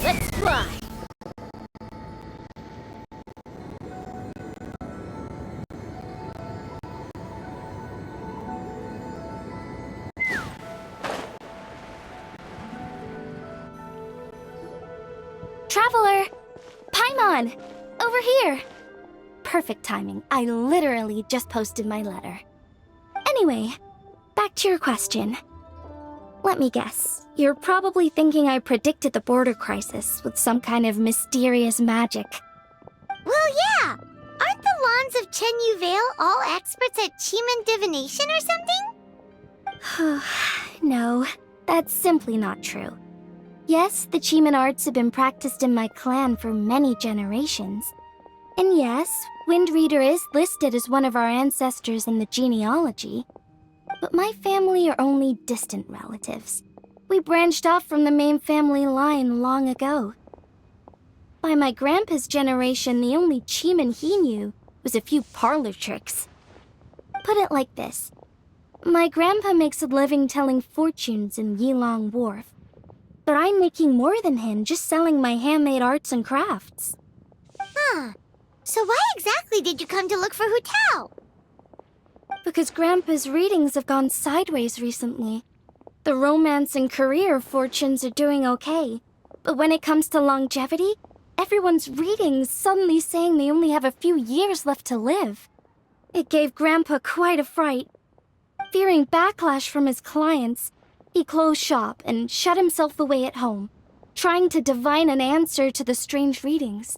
Let's fly! Traveler! Paimon! Over here! Perfect timing. I literally just posted my letter. Anyway, back to your question. Let me guess. You're probably thinking I predicted the border crisis with some kind of mysterious magic. Well, yeah! Aren't the Lawns of Chen Yu Vale all experts at Qi divination or something? No, that's simply not true. Yes, the Qi arts have been practiced in my clan for many generations. And yes, Wind Reader is listed as one of our ancestors in the genealogy. But my family are only distant relatives. We branched off from the main family line long ago. By my grandpa's generation, the only Qi he knew was a few parlor tricks. Put it like this. My grandpa makes a living telling fortunes in Yilong Wharf. But I'm making more than him just selling my handmade arts and crafts. Huh. So why exactly did you come to look for Hu Tao? Because Grandpa's readings have gone sideways recently. The romance and career fortunes are doing okay. But when it comes to longevity, everyone's readings suddenly saying they only have a few years left to live. It gave Grandpa quite a fright. Fearing backlash from his clients, he closed shop and shut himself away at home, trying to divine an answer to the strange readings.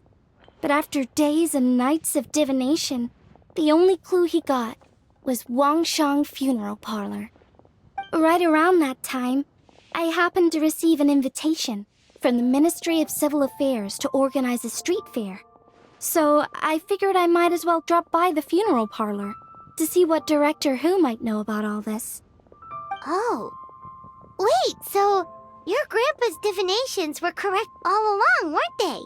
But after days and nights of divination, the only clue he got was Wangshang Funeral Parlor. Right around that time, I happened to receive an invitation from the Ministry of Civil Affairs to organize a street fair. So I figured I might as well drop by the funeral parlor to see what Director Hu might know about all this. Oh. Wait, so your grandpa's divinations were correct all along, weren't they?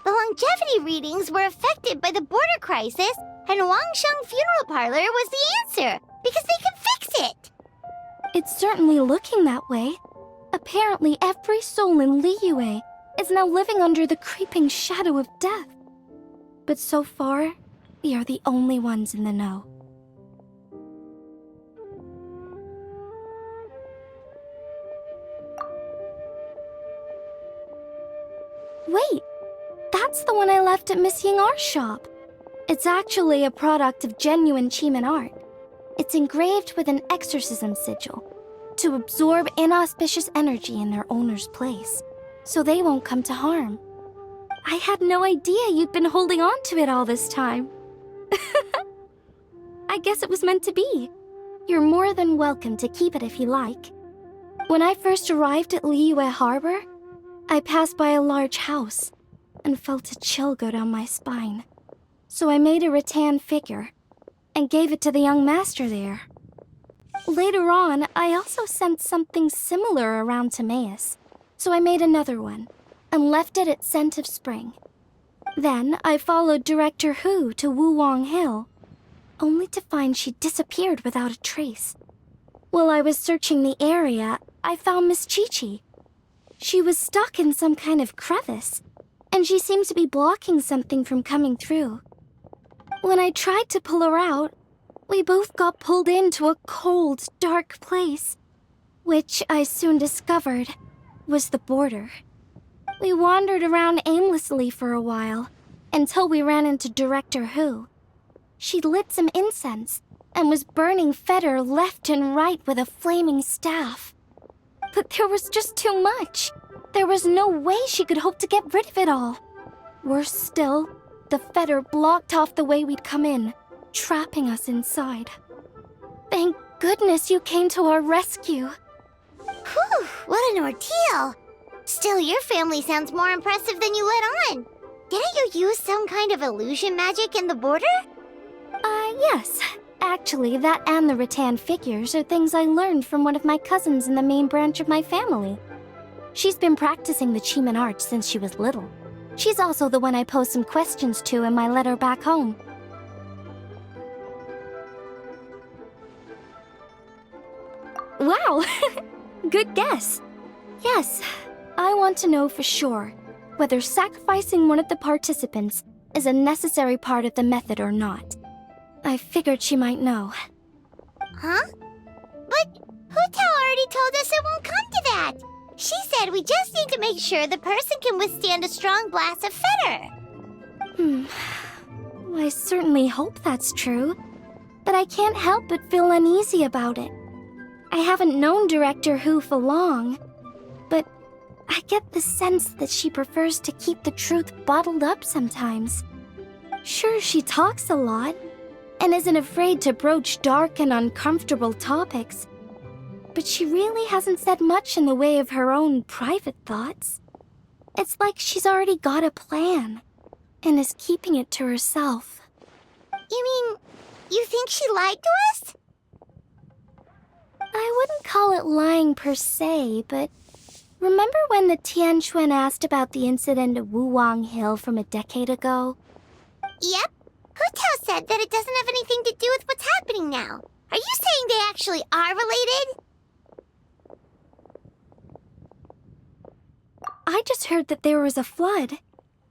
The longevity readings were affected by the border crisis, and Wangsheng Funeral Parlor was the answer, because they could fix it! It's certainly looking that way. Apparently every soul in Liyue is now living under the creeping shadow of death. But so far, we are the only ones in the know. Wait, that's the one I left at Miss Ying-Ar's shop. It's actually a product of genuine Qi art. It's engraved with an exorcism sigil to absorb inauspicious energy in their owner's place, so they won't come to harm. I had no idea you'd been holding on to it all this time. I guess it was meant to be. You're more than welcome to keep it if you like. When I first arrived at Liyue Harbor, I passed by a large house and felt a chill go down my spine. So I made a rattan figure and gave it to the young master there. Later on, I also sensed something similar around Timaeus, so I made another one and left it at Scent of Spring. Then I followed Director Hu to Wuwang Hill, only to find she disappeared without a trace. While I was searching the area, I found Miss Chi-Chi. She was stuck in some kind of crevice, and she seemed to be blocking something from coming through. When I tried to pull her out, we both got pulled into a cold, dark place, which I soon discovered was the border. We wandered around aimlessly for a while, until we ran into Director Hu. She'd lit some incense, and was burning Feder left and right with a flaming staff. But there was just too much. There was no way she could hope to get rid of it all. Worse still, the Feder blocked off the way we'd come in, trapping us inside. Thank goodness you came to our rescue. Whew, what an ordeal! Still, your family sounds more impressive than you let on. Didn't you use some kind of illusion magic in the border? Yes. Actually, that and the rattan figures are things I learned from one of my cousins in the main branch of my family. She's been practicing the Qi arts since she was little. She's also the one I posed some questions to in my letter back home. Wow! Good guess. Yes, I want to know for sure whether sacrificing one of the participants is a necessary part of the method or not. I figured she might know. Huh? But Hutao already told us it won't come to that. She said we just need to make sure the person can withstand a strong blast of fetter. I certainly hope that's true, but I can't help but feel uneasy about it. I haven't known Director Hu for long, but I get the sense that she prefers to keep the truth bottled up sometimes. Sure, she talks a lot, and isn't afraid to broach dark and uncomfortable topics, but she really hasn't said much in the way of her own private thoughts. It's like she's already got a plan, and is keeping it to herself. You mean, you think she lied to us? I wouldn't call it lying per se, but remember when the Tianquan asked about the incident at Wuwang Hill from a decade ago? Yep. Hutao said that it doesn't have anything to do with what's happening now. Are you saying they actually are related? I just heard that there was a flood.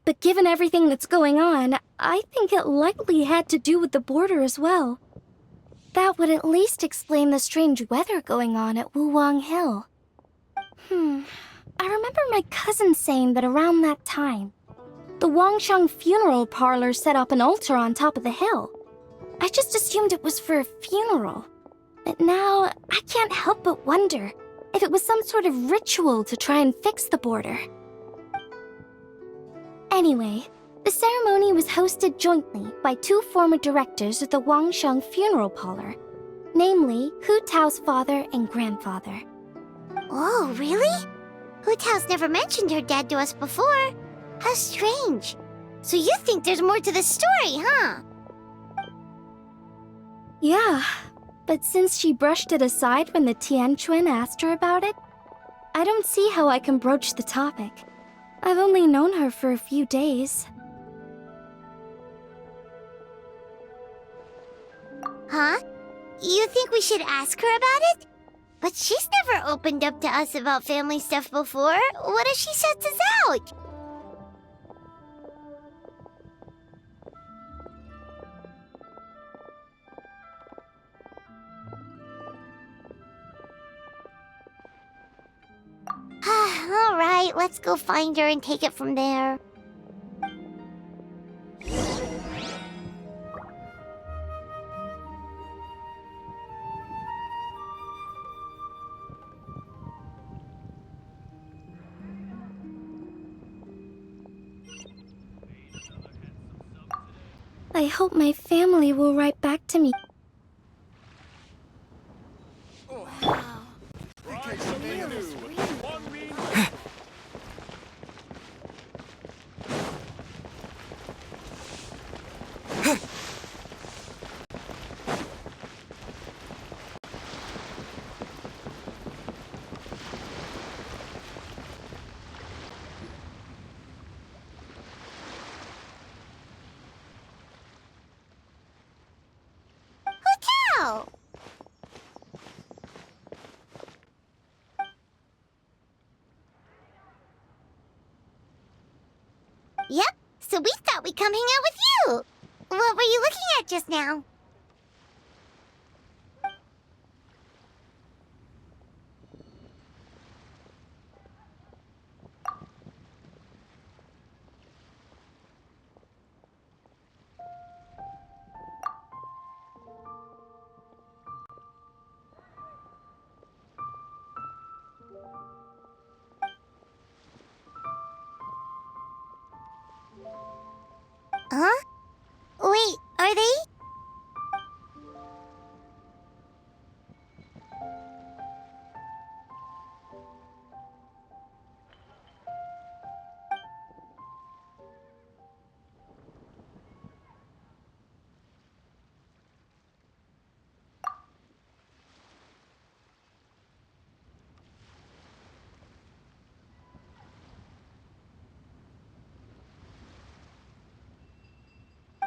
But given everything that's going on, I think it likely had to do with the border as well. That would at least explain the strange weather going on at Wuwang Hill. I remember my cousin saying that around that time, the Wangsheng funeral parlor set up an altar on top of the hill. I just assumed it was for a funeral. But now, I can't help but wonder if it was some sort of ritual to try and fix the border. Anyway, the ceremony was hosted jointly by two former directors of the Wangsheng funeral parlor, namely Hu Tao's father and grandfather. Oh, really? Hutao's never mentioned her dad to us before. How strange. So you think there's more to the story, huh? Yeah, but since she brushed it aside when the Tianquan asked her about it, I don't see how I can broach the topic. I've only known her for a few days. Huh? You think we should ask her about it? But she's never opened up to us about family stuff before. What if she shuts us out? All right, let's go find her and take it from there. I hope my family will write back to me. Hutao! Yep, so we thought we'd come hang out with you. What were you looking at just now? Huh? Wait, are they?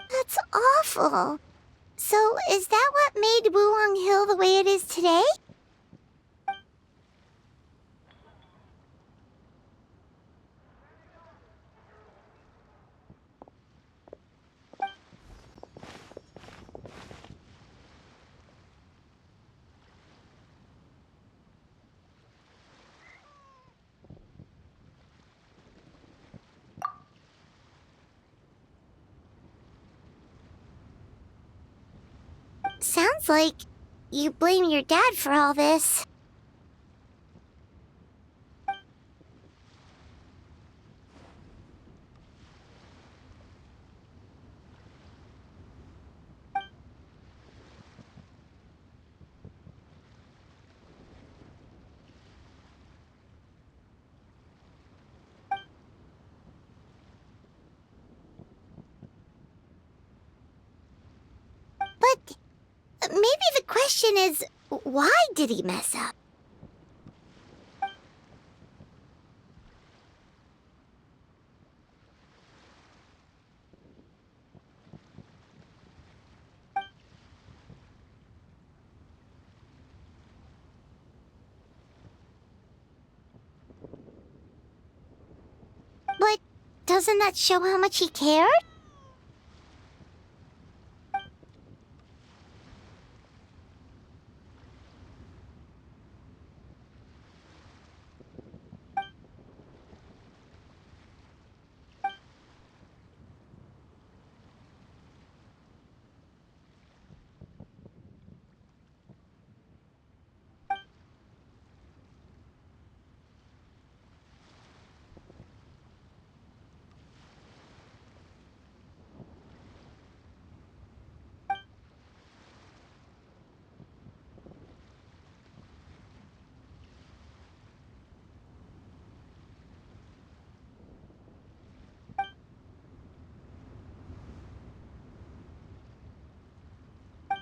That's awful. So, is that what made Wuwang Hill the way it is today? Sounds like you blame your dad for all this. But maybe the question is, why did he mess up? But doesn't that show how much he cared?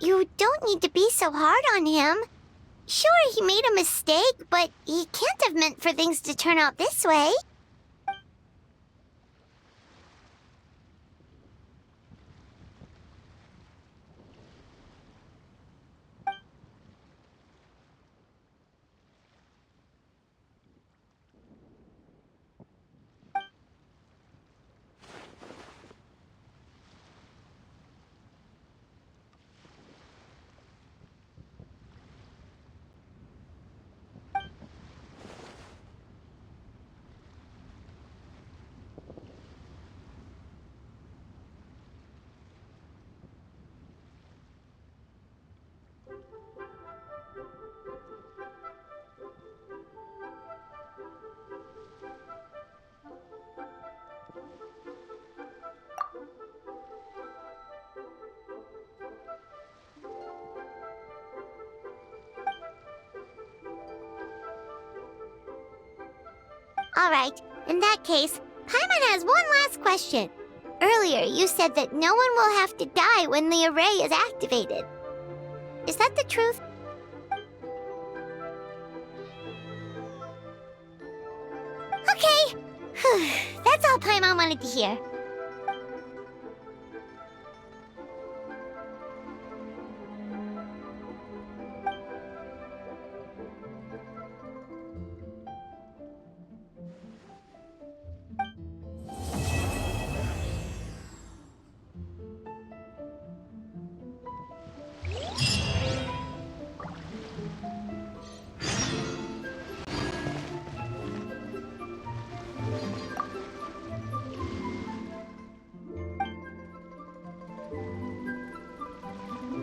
You don't need to be so hard on him. Sure, he made a mistake, but he can't have meant for things to turn out this way. Alright, in that case, Paimon has one last question. Earlier, you said that no one will have to die when the array is activated. Is that the truth? Okay. That's all Paimon wanted to hear.